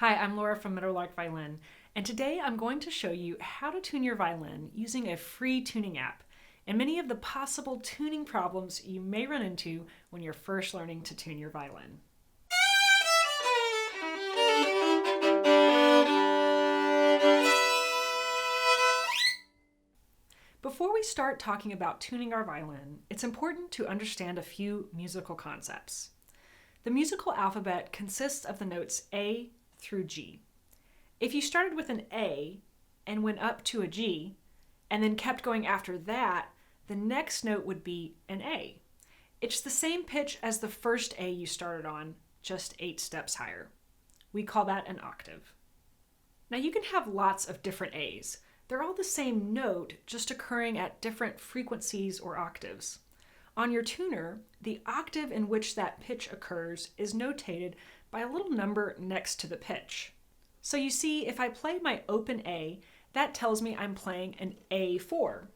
Hi, I'm Laura from Meadowlark Violin, and today I'm going to show you how to tune your violin using a free tuning app and many of the possible tuning problems you may run into when you're first learning to tune your violin. Before we start talking about tuning our violin, it's important to understand a few musical concepts. The musical alphabet consists of the notes A through G. If you started with an A and went up to a G, and then kept going after that, the next note would be an A. It's the same pitch as the first A you started on, just 8 steps higher. We call that an octave. Now you can have lots of different A's. They're all the same note, just occurring at different frequencies or octaves. On your tuner, the octave in which that pitch occurs is notated by a little number next to the pitch. So you see, if I play my open A, that tells me I'm playing an A4.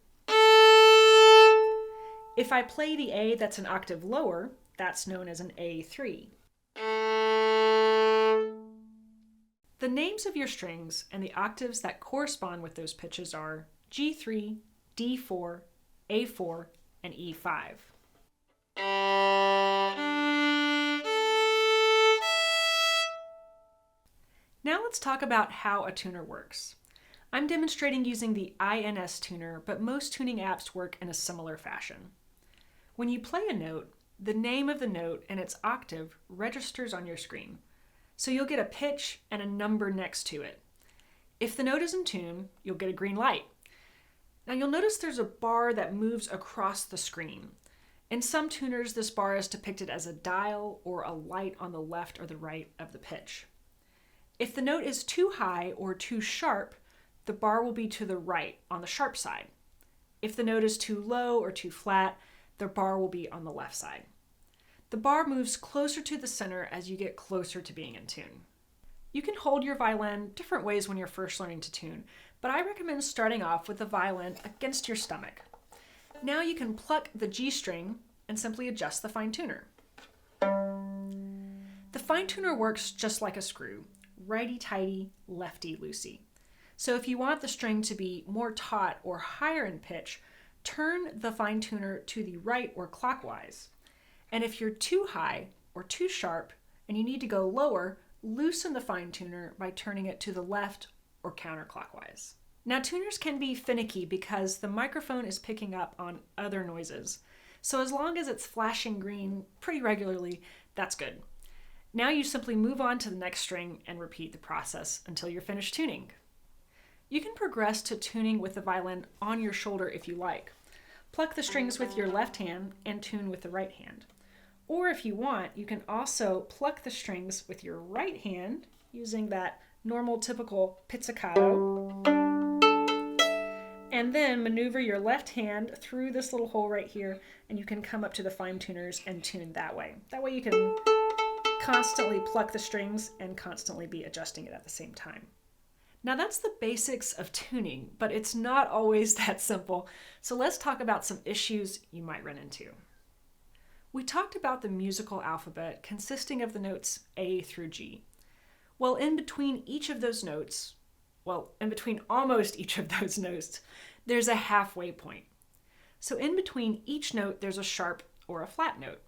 If I play the A that's an octave lower, that's known as an A3. The names of your strings and the octaves that correspond with those pitches are G3, D4, A4, and E5. Now let's talk about how a tuner works. I'm demonstrating using the INS tuner, but most tuning apps work in a similar fashion. When you play a note, the name of the note and its octave registers on your screen. So you'll get a pitch and a number next to it. If the note is in tune, you'll get a green light. Now you'll notice there's a bar that moves across the screen. In some tuners, this bar is depicted as a dial or a light on the left or the right of the pitch. If the note is too high or too sharp, the bar will be to the right on the sharp side. If the note is too low or too flat, the bar will be on the left side. The bar moves closer to the center as you get closer to being in tune. You can hold your violin different ways when you're first learning to tune, but I recommend starting off with the violin against your stomach. Now you can pluck the G string and simply adjust the fine tuner. The fine tuner works just like a screw, righty-tighty, lefty-loosey. So if you want the string to be more taut or higher in pitch, turn the fine tuner to the right or clockwise. And if you're too high or too sharp and you need to go lower, loosen the fine tuner by turning it to the left or counterclockwise. Now tuners can be finicky because the microphone is picking up on other noises. So as long as it's flashing green pretty regularly, that's good. Now you simply move on to the next string and repeat the process until you're finished tuning. You can progress to tuning with the violin on your shoulder if you like. Pluck the strings with your left hand and tune with the right hand. Or if you want, you can also pluck the strings with your right hand using that normal typical pizzicato, and then maneuver your left hand through this little hole right here, and you can come up to the fine tuners and tune that way. That way you can constantly pluck the strings and constantly be adjusting it at the same time. Now that's the basics of tuning, but it's not always that simple. So let's talk about some issues you might run into. We talked about the musical alphabet consisting of the notes A through G. Well, in between each of those notes, in between almost each of those notes, there's a halfway point. So in between each note, there's a sharp or a flat note.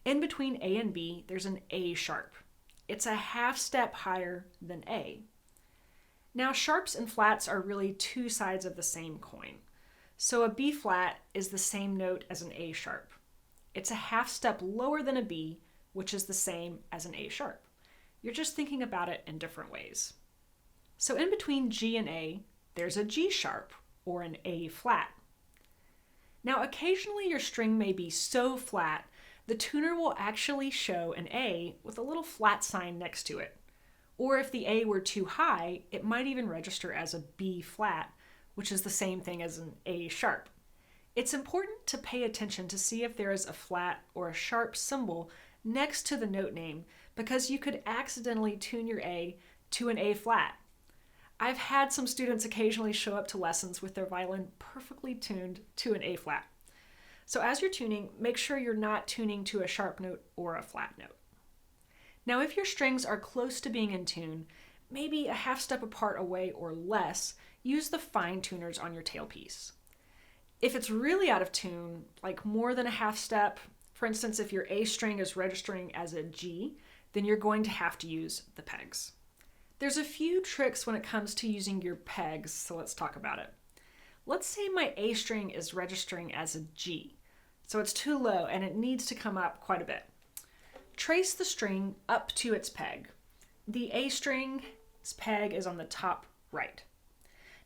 In between A and B, there's an A sharp. It's a half step higher than A. Now, sharps and flats are really two sides of the same coin. So a B flat is the same note as an A sharp. It's a half step lower than a B, which is the same as an A sharp. You're just thinking about it in different ways. So in between G and A, there's a G sharp or an A flat. Now, occasionally your string may be so flat, the tuner will actually show an A with a little flat sign next to it. Or if the A were too high, it might even register as a B flat, which is the same thing as an A sharp. It's important to pay attention to see if there is a flat or a sharp symbol next to the note name, because you could accidentally tune your A to an A flat. I've had some students occasionally show up to lessons with their violin perfectly tuned to an A flat. So as you're tuning, make sure you're not tuning to a sharp note or a flat note. Now, if your strings are close to being in tune, maybe a half step apart away or less, use the fine tuners on your tailpiece. If it's really out of tune, like more than a half step, for instance, if your A string is registering as a G, then you're going to have to use the pegs. There's a few tricks when it comes to using your pegs, so let's talk about it. Let's say my A string is registering as a G, so it's too low and it needs to come up quite a bit. Trace the string up to its peg. The A string's peg is on the top right.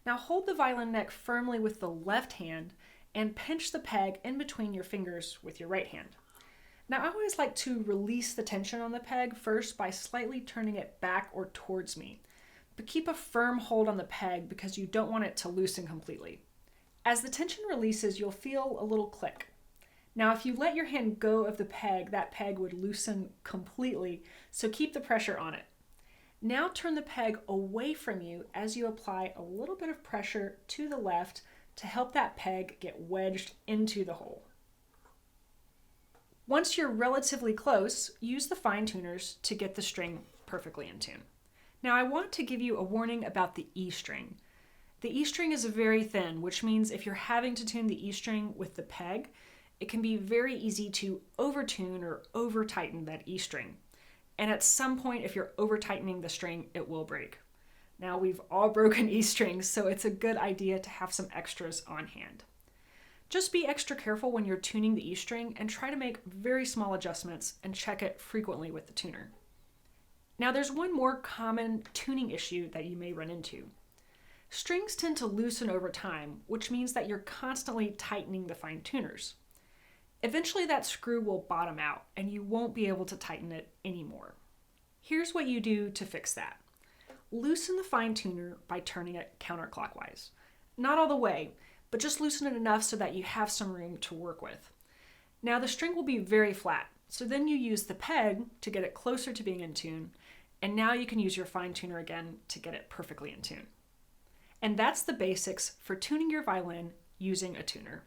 Now hold the violin neck firmly with the left hand and pinch the peg in between your fingers with your right hand. Now I always like to release the tension on the peg first by slightly turning it back or towards me, but keep a firm hold on the peg because you don't want it to loosen completely. As the tension releases, you'll feel a little click. Now if you let your hand go of the peg, that peg would loosen completely, so keep the pressure on it. Now turn the peg away from you as you apply a little bit of pressure to the left to help that peg get wedged into the hole. Once you're relatively close, use the fine tuners to get the string perfectly in tune. Now I want to give you a warning about the E string. The E string is very thin, which means if you're having to tune the E string with the peg, it can be very easy to over-tune or over-tighten that E string. And at some point, if you're over-tightening the string, it will break. Now we've all broken E strings, so it's a good idea to have some extras on hand. Just be extra careful when you're tuning the E string and try to make very small adjustments and check it frequently with the tuner. Now there's one more common tuning issue that you may run into. Strings tend to loosen over time, which means that you're constantly tightening the fine tuners. Eventually that screw will bottom out and you won't be able to tighten it anymore. Here's what you do to fix that. Loosen the fine tuner by turning it counterclockwise. Not all the way, but just loosen it enough so that you have some room to work with. Now the string will be very flat, so then you use the peg to get it closer to being in tune, and now you can use your fine tuner again to get it perfectly in tune. And that's the basics for tuning your violin using a tuner.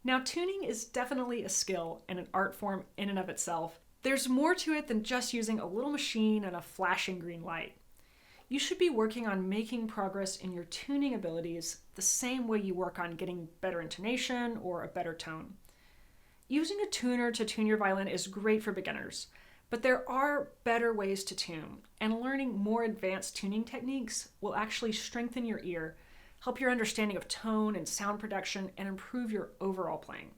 Now, tuning is definitely a skill and an art form in and of itself. There's more to it than just using a little machine and a flashing green light. You should be working on making progress in your tuning abilities the same way you work on getting better intonation or a better tone. Using a tuner to tune your violin is great for beginners, but there are better ways to tune, and learning more advanced tuning techniques will actually strengthen your ear, help your understanding of tone and sound production, and improve your overall playing.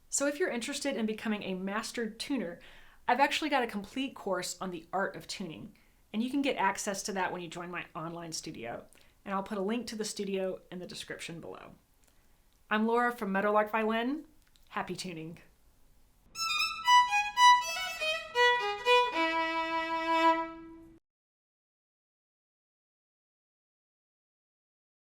So if you're interested in becoming a mastered tuner, I've actually got a complete course on the art of tuning, and you can get access to that when you join my online studio, and I'll put a link to the studio in the description below. I'm Laura from Meadowlark Violin. Happy tuning!